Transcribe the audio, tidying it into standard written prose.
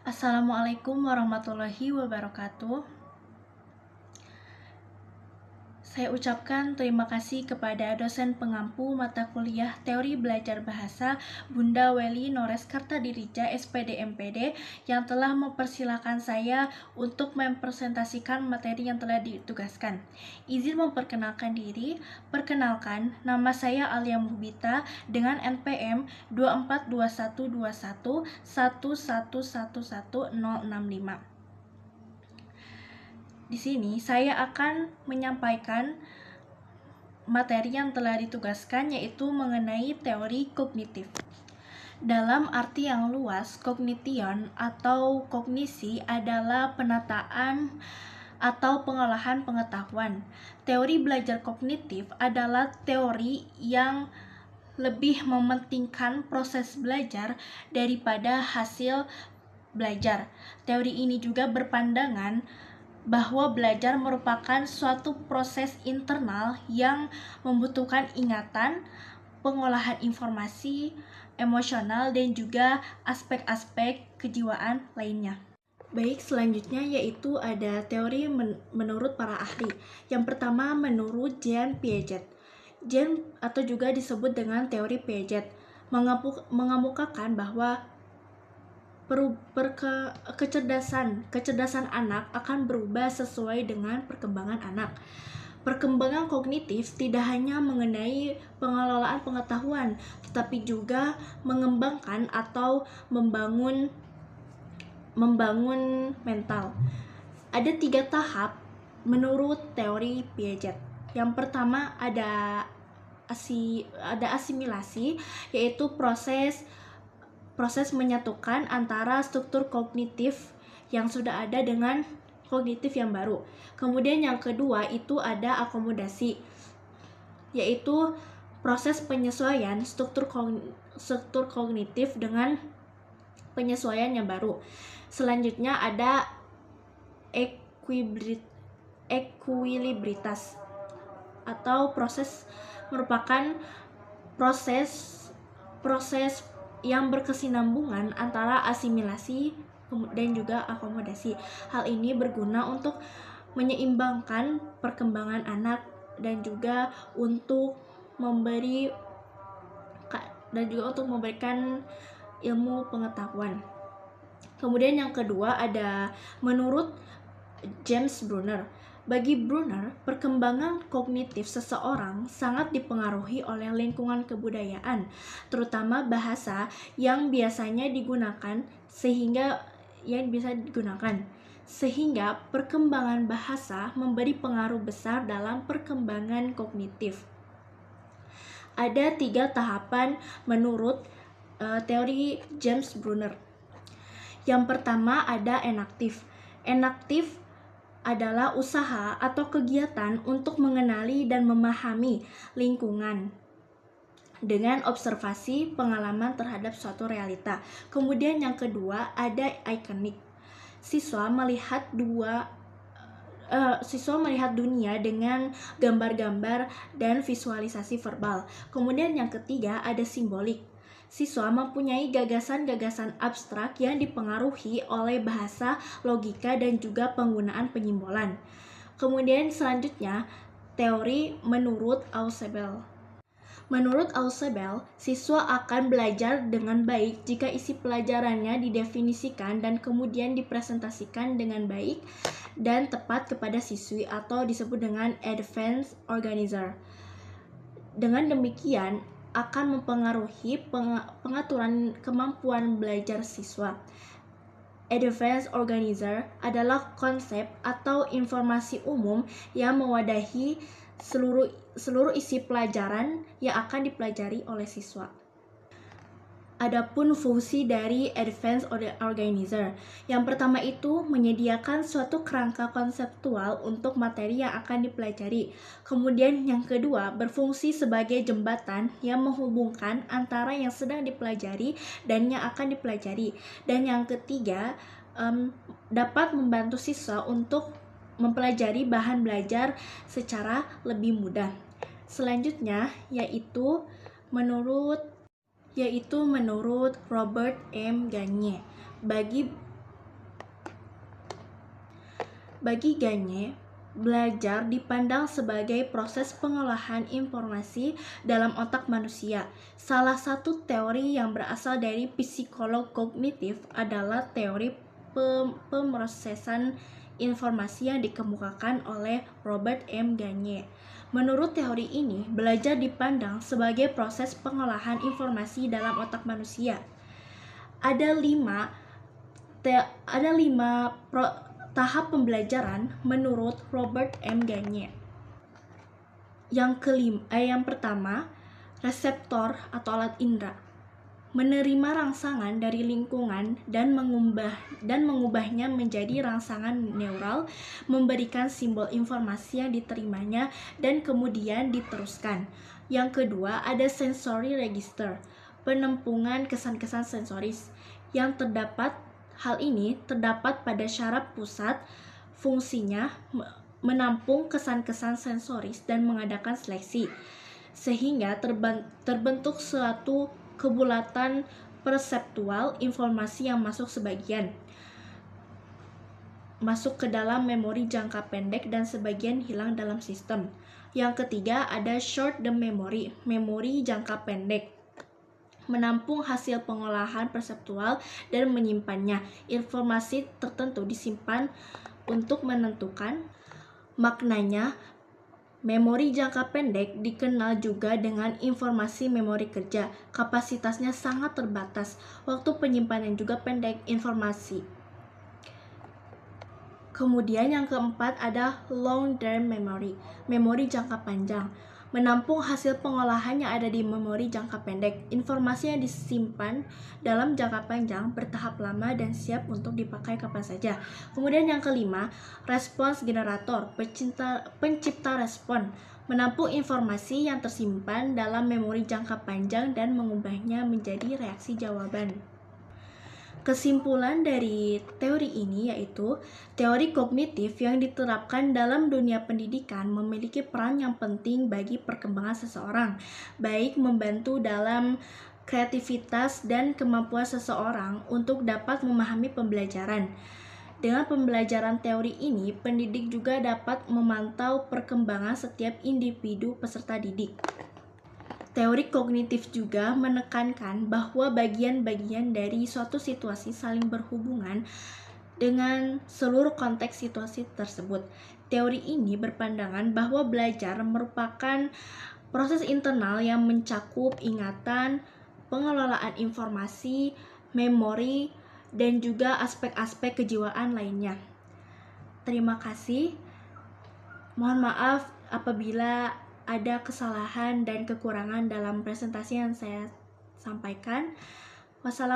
Assalamualaikum warahmatullahi wabarakatuh. Saya ucapkan terima kasih kepada dosen pengampu mata kuliah Teori Belajar Bahasa Bunda Weli Nores Kartadirija SPD MPD yang telah mempersilahkan saya untuk mempresentasikan materi yang telah ditugaskan. Izin memperkenalkan diri. Perkenalkan, nama saya Alia Muhbita dengan NPM 24212111111065. Di sini saya akan menyampaikan materi yang telah ditugaskan, yaitu mengenai teori kognitif. Dalam arti yang luas, kognition atau kognisi adalah penataan atau pengolahan pengetahuan. Teori belajar kognitif adalah teori yang lebih mementingkan proses belajar daripada hasil belajar. Teori ini juga berpandangan bahwa belajar merupakan suatu proses internal yang membutuhkan ingatan, pengolahan informasi, emosional, dan juga aspek-aspek kejiwaan lainnya. Baik, selanjutnya yaitu ada teori menurut para ahli. Yang pertama menurut Jean Piaget. Jean atau juga disebut dengan teori Piaget mengemukakan bahwa kecerdasan anak akan berubah sesuai dengan perkembangan anak. Perkembangan kognitif tidak hanya mengenai pengelolaan pengetahuan, tetapi juga mengembangkan atau membangun mental. Ada 3 tahap menurut teori Piaget. Yang pertama ada asimilasi, yaitu proses menyatukan antara struktur kognitif yang sudah ada dengan kognitif yang baru. Kemudian yang kedua itu ada akomodasi, yaitu proses penyesuaian struktur kognitif dengan penyesuaian yang baru. Selanjutnya ada ekuilibritas atau merupakan proses yang berkesinambungan antara asimilasi dan juga akomodasi. Hal ini berguna untuk menyeimbangkan perkembangan anak dan juga untuk memberikan ilmu pengetahuan. Kemudian yang kedua ada menurut James Brunner. Bagi Brunner, perkembangan kognitif seseorang sangat dipengaruhi oleh lingkungan kebudayaan, terutama bahasa yang biasanya digunakan sehingga perkembangan bahasa memberi pengaruh besar dalam perkembangan kognitif. Ada 3 tahapan menurut teori James Brunner. Yang pertama ada enaktif. Enaktif adalah usaha atau kegiatan untuk mengenali dan memahami lingkungan dengan observasi pengalaman terhadap suatu realita. Kemudian yang kedua ada ikonik. Siswa melihat dunia dengan gambar-gambar dan visualisasi verbal. Kemudian yang ketiga ada simbolik. Siswa mempunyai gagasan-gagasan abstrak yang dipengaruhi oleh bahasa, logika, dan juga penggunaan penyimbolan. Kemudian selanjutnya, teori menurut Ausubel. Menurut Ausubel, siswa akan belajar dengan baik jika isi pelajarannya didefinisikan dan kemudian dipresentasikan dengan baik dan tepat kepada siswi atau disebut dengan advanced organizer. Dengan demikian, akan mempengaruhi pengaturan kemampuan belajar siswa. Advanced organizer adalah konsep atau informasi umum yang mewadahi seluruh isi pelajaran yang akan dipelajari oleh siswa. Adapun fungsi dari advanced organizer, yang pertama itu menyediakan suatu kerangka konseptual untuk materi yang akan dipelajari. Kemudian yang kedua, berfungsi sebagai jembatan yang menghubungkan antara yang sedang dipelajari dan yang akan dipelajari. Dan yang ketiga, dapat membantu siswa untuk mempelajari bahan belajar secara lebih mudah. Selanjutnya yaitu menurut Robert M. Gagne. Bagi Bagi Gagne, belajar dipandang sebagai proses pengolahan informasi dalam otak manusia. Salah satu teori yang berasal dari psikolog kognitif adalah teori pemrosesan informasi yang dikemukakan oleh Robert M. Gagne. Menurut teori ini, belajar dipandang sebagai proses pengolahan informasi dalam otak manusia. Ada lima tahap pembelajaran menurut Robert M. Gagne. Yang pertama, reseptor atau alat indera. Menerima rangsangan dari lingkungan dan mengubahnya menjadi rangsangan neural, memberikan simbol informasi yang diterimanya dan kemudian diteruskan. Yang kedua, ada sensory register, penampungan kesan-kesan sensoris. Hal ini terdapat pada syaraf pusat, fungsinya menampung kesan-kesan sensoris dan mengadakan seleksi, sehingga terbentuk suatu kebulatan perseptual, informasi yang masuk ke dalam memori jangka pendek dan sebagian hilang dalam sistem. Yang ketiga ada short-term memory, memori jangka pendek, menampung hasil pengolahan perseptual dan menyimpannya. Informasi tertentu disimpan untuk menentukan maknanya. Memori jangka pendek dikenal juga dengan informasi memori kerja. Kapasitasnya sangat terbatas. Waktu penyimpanan juga pendek informasi. Kemudian yang keempat ada long-term memory, memori jangka panjang. Menampung hasil pengolahan yang ada di memori jangka pendek. Informasi yang disimpan dalam jangka panjang bertahap lama dan siap untuk dipakai kapan saja. Kemudian yang kelima, response generator, pencipta respon. Menampung informasi yang tersimpan dalam memori jangka panjang dan mengubahnya menjadi reaksi jawaban. Kesimpulan dari teori ini yaitu teori kognitif yang diterapkan dalam dunia pendidikan memiliki peran yang penting bagi perkembangan seseorang, baik membantu dalam kreativitas dan kemampuan seseorang untuk dapat memahami pembelajaran. Dengan pembelajaran teori ini, pendidik juga dapat memantau perkembangan setiap individu peserta didik. Teori kognitif juga menekankan bahwa bagian-bagian dari suatu situasi saling berhubungan dengan seluruh konteks situasi tersebut. Teori ini berpandangan bahwa belajar merupakan proses internal yang mencakup ingatan, pengelolaan informasi, memori, dan juga aspek-aspek kejiwaan lainnya. Terima kasih. Mohon maaf apabila ada kesalahan dan kekurangan dalam presentasi yang saya sampaikan. Wassalamualaikum.